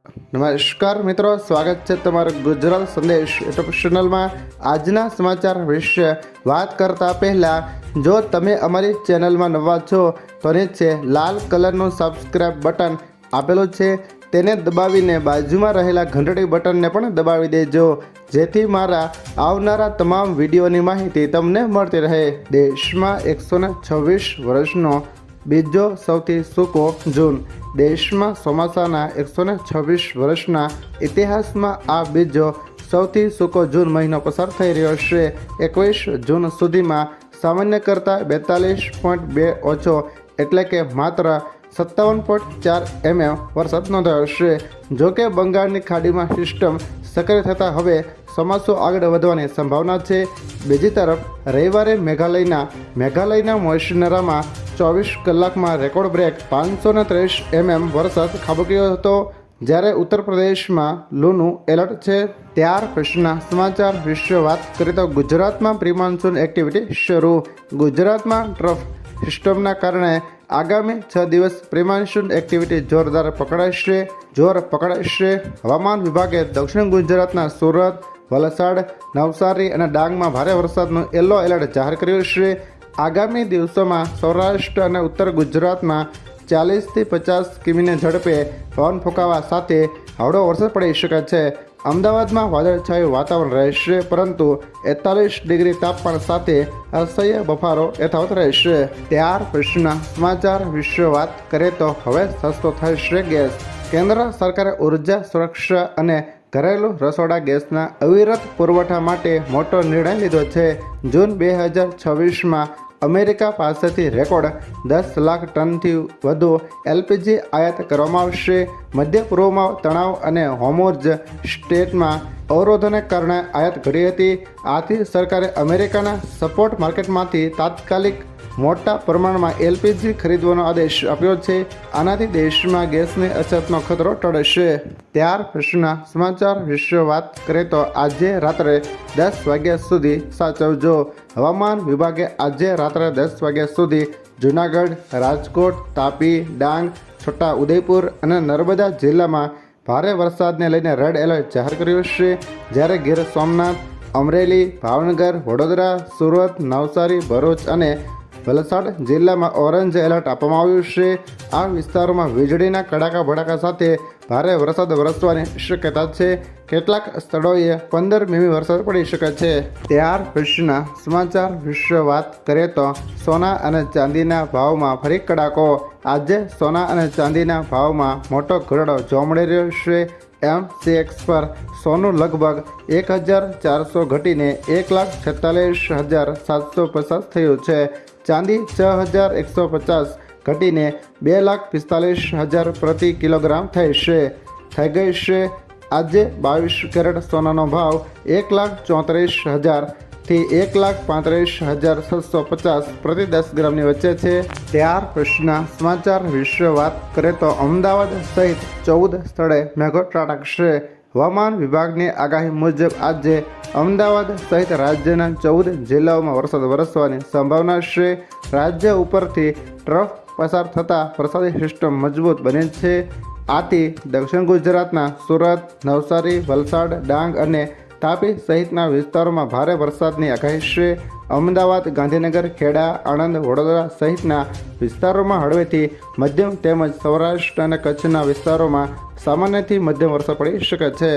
નમસ્કાર મિત્રો, સ્વાગત છે તમારું ગુજરાત સંદેશ યુટ્યુબ ચેનલમાં। આજના સમાચાર વિશે વાત કરતા પહેલા જો તમે અમારી ચેનલમાં નવા છો તો નીચે લાલ કલરનું સબસ્ક્રાઇબ બટન આપેલું છે તેને દબાવીને બાજુમાં રહેલા ઘંટડી બટનને પણ દબાવી દેજો, જેથી મારા આવનારા તમામ વિડીયોની માહિતી તમને મળતી રહે। દેશમાં 126 વર્ષનો બીજો સૌથી સૂકો જૂન। દેશમાં ચોમાસાના 126 વર્ષના ઇતિહાસમાં આ બીજો સૌથી સૂકો જૂન મહિનો પસાર થઈ રહ્યો છે। 21 જૂન સુધીમાં સામાન્ય કરતાં 42.2 ઓછો એટલે કે માત્ર 57.4 mm વરસાદ નોંધાયો છે। જોકે બંગાળની ખાડીમાં સિસ્ટમ સક્રિય થતાં હવે ચોમાસું આગળ વધવાની સંભાવના છે। બીજી તરફ રવિવારે મેઘાલયના મોશનરામાં 24 કલાકમાં રેકોર્ડ બ્રેક 530 mm વરસાદ ખાબક્યો હતો, જ્યારે ઉત્તર પ્રદેશમાં લૂનું એલર્ટ છે। ત્યાર પછીના સમાચાર વિશે વાત કરીએ તો ગુજરાતમાં પ્રી મોન્સૂન એક્ટિવિટી શરૂ। ગુજરાતમાં ટ્રફ સિસ્ટમના કારણે આગામી 6 દિવસ પ્રી મોન્સૂન એક્ટિવિટી જોરદાર પકડાશે। હવામાન વિભાગે દક્ષિણ ગુજરાતના સુરત, વલસાડ, નવસારી અને ડાંગમાં ભારે વરસાદનું યલો એલર્ટ જાહેર કર્યું છે। આગામી દિવસોમાં સૌરાષ્ટ્ર અને ઉત્તર ગુજરાતમાં 40થી 50 કિમીની ઝડપે પવન ફૂંકાવા સાથે હળવો વરસાદ પડી શકે છે। અમદાવાદમાં વાદળછાયું વાતાવરણ રહેશે, પરંતુ 41 ડિગ્રી તાપમાન સાથે અસહ્ય બફારો યથાવત રહેશે। ત્યાર પછીના સમાચાર વિશે વાત કરીએ તો હવે સસ્તો થશે ગેસ। કેન્દ્ર સરકારે ઉર્જા સુરક્ષા અને ઘરેલું રસોડા ગેસના અવિરત પુરવઠા માટે મોટો નિર્ણય લીધો છે। જૂન 2026માં અમેરિકા પાસેથી રેકોર્ડ 10 લાખ ટનથી વધુ એલપીજી આયાત કરવામાં આવશે। મધ્ય પૂર્વમાં તણાવ અને હોર્મુઝ સ્ટ્રેટમાં અવરોધોને કારણે આયાત ઘટી હતી। આથી સરકારે અમેરિકાના સ્પોટ માર્કેટમાંથી તાત્કાલિક મોટા પ્રમાણમાં એલપીજી ખરીદવાનો આદેશ આપ્યો છે। આનાથી દેશમાં ગેસની અછતનો ખતરો ટળશે। ત્યાર પછીના સમાચાર વિશે વાત કરીએ તો આજે રાત્રે 10 વાગ્યા સુધી સાચવજો। હવામાન વિભાગે આજે રાત્રે 10 વાગ્યા સુધી જૂનાગઢ, રાજકોટ, તાપી, ડાંગ, છોટા ઉદેપુર અને નર્મદા જિલ્લામાં ભારે વરસાદને લઈને રેડ એલર્ટ જાહેર કર્યું છે, જ્યારે ગીર સોમનાથ, અમરેલી, ભાવનગર, વડોદરા, સુરત, નવસારી, ભરૂચ અને વલસાડ જિલ્લામાં ઓરેન્જ એલર્ટ આપવામાં આવ્યું છે। આ વિસ્તારોમાં વીજળીના કડાકા ભડાકા સાથે ભારે વરસાદ વરસવાની શક્યતા છે। કેટલાક સ્થળોએ 15 મીમી વરસાદ પડી શકે છે। ત્યાર પછીના સમાચાર વિશે વાત કરીએ તો સોના અને ચાંદીના ભાવમાં ફરી કડાકો। આજે સોના અને ચાંદીના ભાવમાં મોટો ઘટાડો જોવા મળી રહ્યો છે। MCX પર સોનું લગભગ 1400 ઘટીને 1,46,750 થયું છે। ચાંદી 6,150 ઘટીને 2,45,000 પ્રતિ કિલોગ્રામ થઈ ગઈ છે। આજે 22 કેરેટ સોનાનો ભાવ 1,34,000 થી 1,35,650 પ્રતિ 10 ગ્રામની વચ્ચે છે। ત્યાર પછીના સમાચાર વિશે વાત કરીએ તો અમદાવાદ સહિત 14 સ્થળે મેઘો ત્રાટકશે। હવામાન વિભાગની આગાહી મુજબ આજે અમદાવાદ સહિત રાજ્યના 14 જિલ્લાઓમાં વરસાદ વરસવાની સંભાવના છે। રાજ્ય ઉપરથી ટ્રફ પસાર થતાં વરસાદી સિસ્ટમ મજબૂત બની છે। આથી દક્ષિણ ગુજરાતના સુરત, નવસારી, વલસાડ, ડાંગ અને તાપી સહિતના વિસ્તારોમાં ભારે વરસાદની આગાહી છે। અમદાવાદ, ગાંધીનગર, ખેડા, આણંદ, વડોદરા સહિતના વિસ્તારોમાં હળવેથી મધ્યમ તેમજ સૌરાષ્ટ્ર અને કચ્છના વિસ્તારોમાં સામાન્યથી મધ્યમ વરસાદ પડી શકે છે।